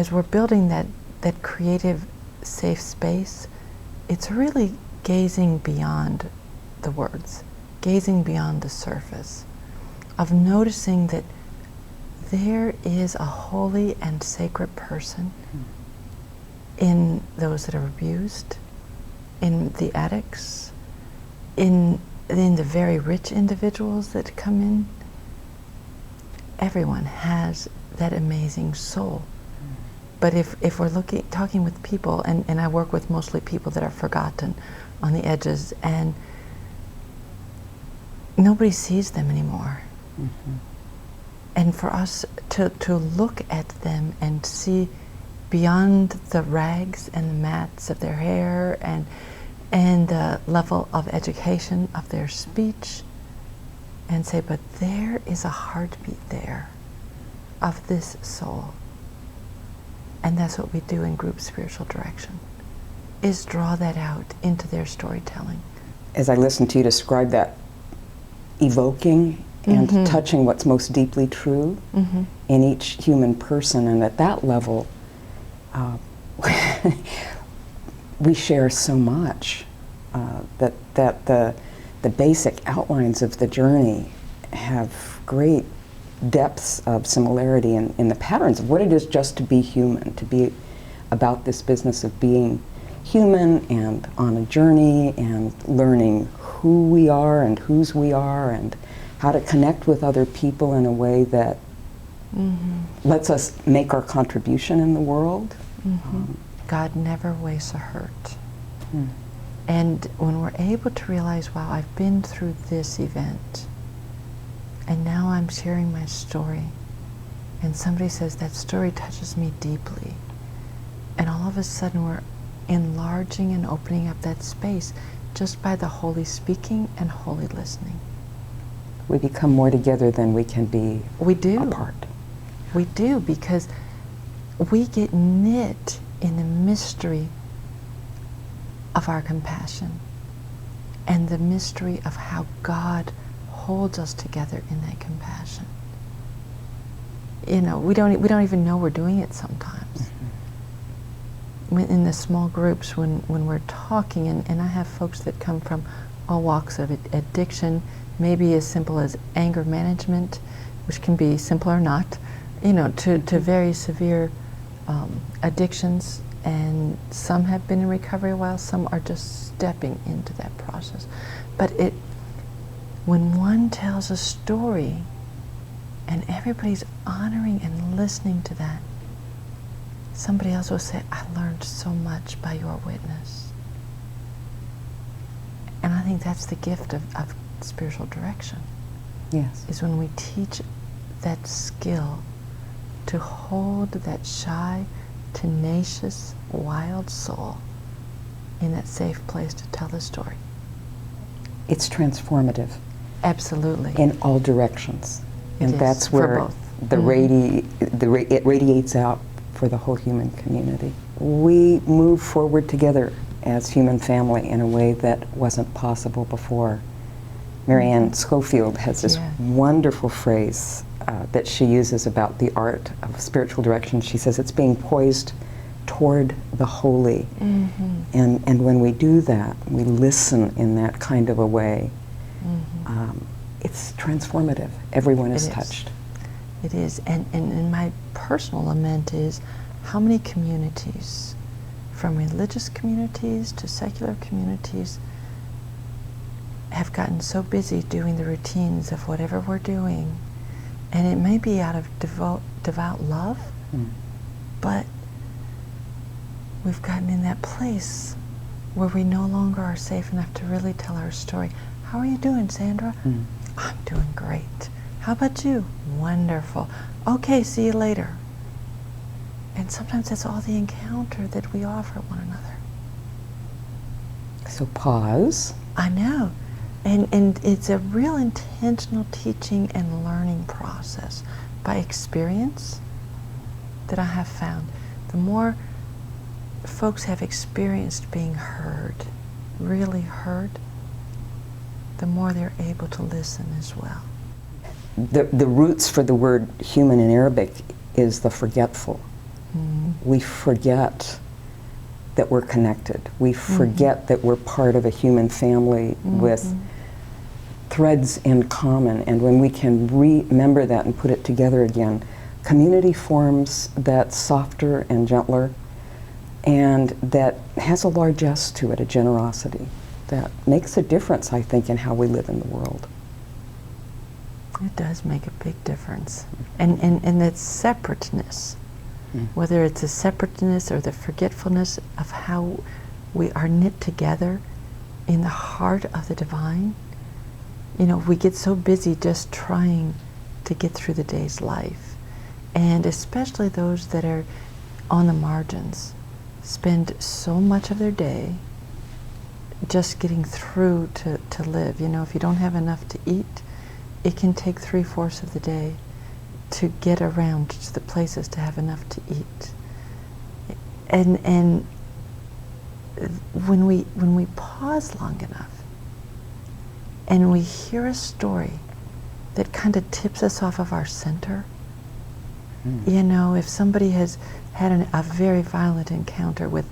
as we're building that creative, safe space, it's really gazing beyond the words, gazing beyond the surface, of noticing that there is a holy and sacred person in those that are abused, in the addicts, in the very rich individuals that come in. Everyone has that amazing soul. But if we're talking with people, and I work with mostly people that are forgotten on the edges, and nobody sees them anymore. Mm-hmm. And for us to look at them and see beyond the rags and the mats of their hair and the level of education of their speech, and say, but there is a heartbeat there of this soul. And that's what we do in group spiritual direction, is draw that out into their storytelling. As I listen to you describe that, evoking and Mm-hmm. touching what's most deeply true Mm-hmm. in each human person, and at that level, we share so much that the basic outlines of the journey have great depths of similarity in the patterns of what it is just to be human, to be about this business of being human and on a journey and learning who we are and whose we are and how to connect with other people in a way that Mm-hmm. lets us make our contribution in the world. Mm-hmm. God never wastes a hurt. Mm. And when we're able to realize, wow, I've been through this event, and now I'm sharing my story, and somebody says that story touches me deeply, and all of a sudden we're enlarging and opening up that space just by the holy speaking and holy listening. We become more together than we can be We do. apart. We do, because we get knit in the mystery of our compassion and the mystery of how God holds us together in that compassion. You know, we don't even know we're doing it sometimes. Mm-hmm. In the small groups, when we're talking, and I have folks that come from all walks of addiction, maybe as simple as anger management, which can be simple or not, you know, to very severe addictions, and some have been in recovery a while, some are just stepping into that process. But when one tells a story and everybody's honoring and listening to that, somebody else will say, I learned so much by your witness. And I think that's the gift of spiritual direction. Yes. Is when we teach that skill to hold that shy, tenacious, wild soul in that safe place to tell the story. It's transformative. Absolutely. In all directions. And is, that's for where both. it radiates out for the whole human community. We move forward together as human family in a way that wasn't possible before. Marianne Schofield has this wonderful phrase that she uses about the art of spiritual direction. She says it's being poised toward the holy. Mm-hmm. And when we do that, we listen in that kind of a way, it's transformative. Everyone is touched. It is. And my personal lament is how many communities, from religious communities to secular communities, have gotten so busy doing the routines of whatever we're doing, and it may be out of devout love, but we've gotten in that place where we no longer are safe enough to really tell our story. How are you doing, Sandra? I'm doing great. How about you? Wonderful. Okay, see you later. And sometimes that's all the encounter that we offer one another. So pause. I know. And it's a real intentional teaching and learning process by experience that I have found. The more folks have experienced being heard, really heard, the more they're able to listen as well. The roots for the word human in Arabic is the forgetful. we forget that we're connected. We forget that we're part of a human family with threads in common. And when we can remember that and put it together again, community forms that's softer and gentler, and that has a largesse to it, a generosity that makes a difference, I think, in how we live in the world. It does make a big difference. And that separateness, whether it's the separateness or the forgetfulness of how we are knit together in the heart of the divine. You know, we get so busy just trying to get through the day's life. And especially those that are on the margins spend so much of their day just getting through to live. You know, if you don't have enough to eat, it can take 3/4 of the day to get around to the places to have enough to eat. And when we pause long enough and we hear a story that kind of tips us off of our center, you know, if somebody has had a very violent encounter with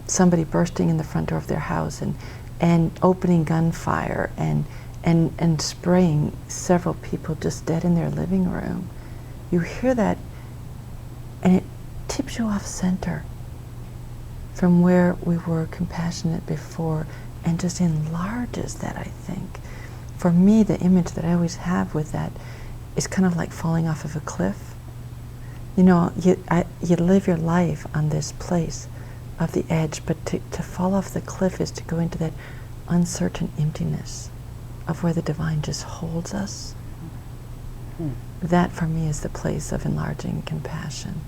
somebody bursting in the front door of their house and opening gunfire and spraying several people just dead in their living room, you hear that and it tips you off center from where we were compassionate before, and just enlarges that, I think. For me, the image that I always have with that is kind of like falling off of a cliff. You know, you live your life on this place of the edge, but to fall off the cliff is to go into that uncertain emptiness of where the divine just holds us. That for me is the place of enlarging compassion.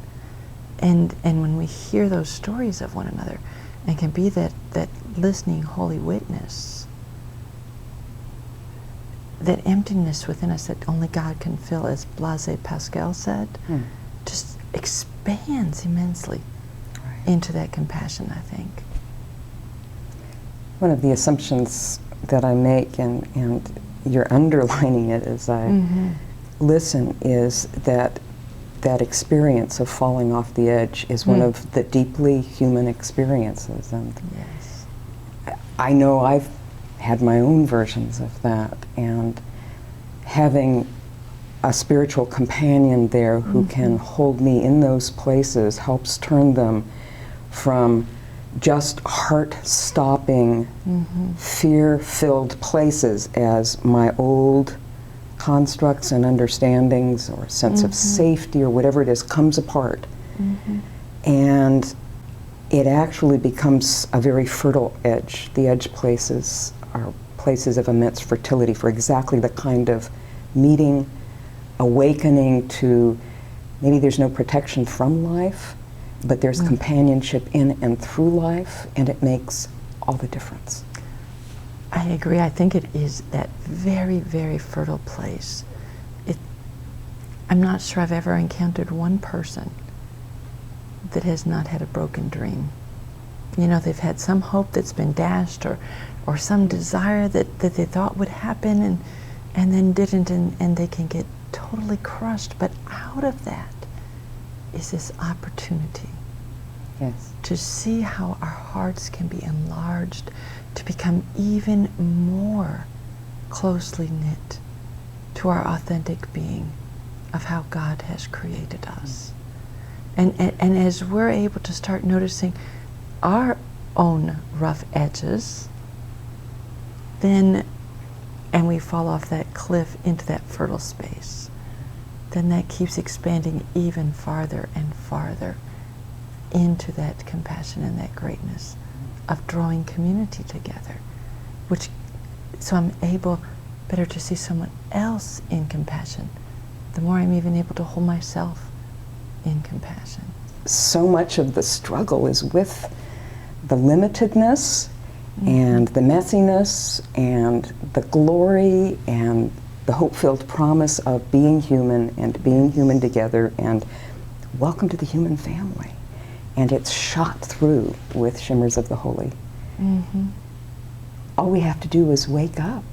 And when we hear those stories of one another and can be that listening holy witness, that emptiness within us that only God can fill, as Blaise Pascal said, just expands immensely into that compassion, I think. One of the assumptions that I make, and you're underlining it as I listen, is that experience of falling off the edge is one of the deeply human experiences. And yes, I know I've had my own versions of that, and having a spiritual companion there who can hold me in those places helps turn them from just heart-stopping, fear-filled places as my old constructs and understandings or sense of safety or whatever it is comes apart. And it actually becomes a very fertile edge. The edge places are places of immense fertility for exactly the kind of meeting, awakening to maybe there's no protection from life, but there's companionship in and through life, and it makes all the difference. I agree. I think it is that very, very fertile place. I'm not sure I've ever encountered one person that has not had a broken dream. You know, they've had some hope that's been dashed, or some desire that they thought would happen and then didn't, and they can get totally crushed. But out of that is this opportunity to see how our hearts can be enlarged to become even more closely knit to our authentic being of how God has created us. And as we're able to start noticing our own rough edges, then, and we fall off that cliff into that fertile space, then that keeps expanding even farther and farther into that compassion and that greatness of drawing community together, so I'm able better to see someone else in compassion, the more I'm even able to hold myself in compassion. So much of the struggle is with the limitedness and the messiness and the glory and the hope-filled promise of being human and being human together, and welcome to the human family. And it's shot through with shimmers of the holy. All we have to do is wake up.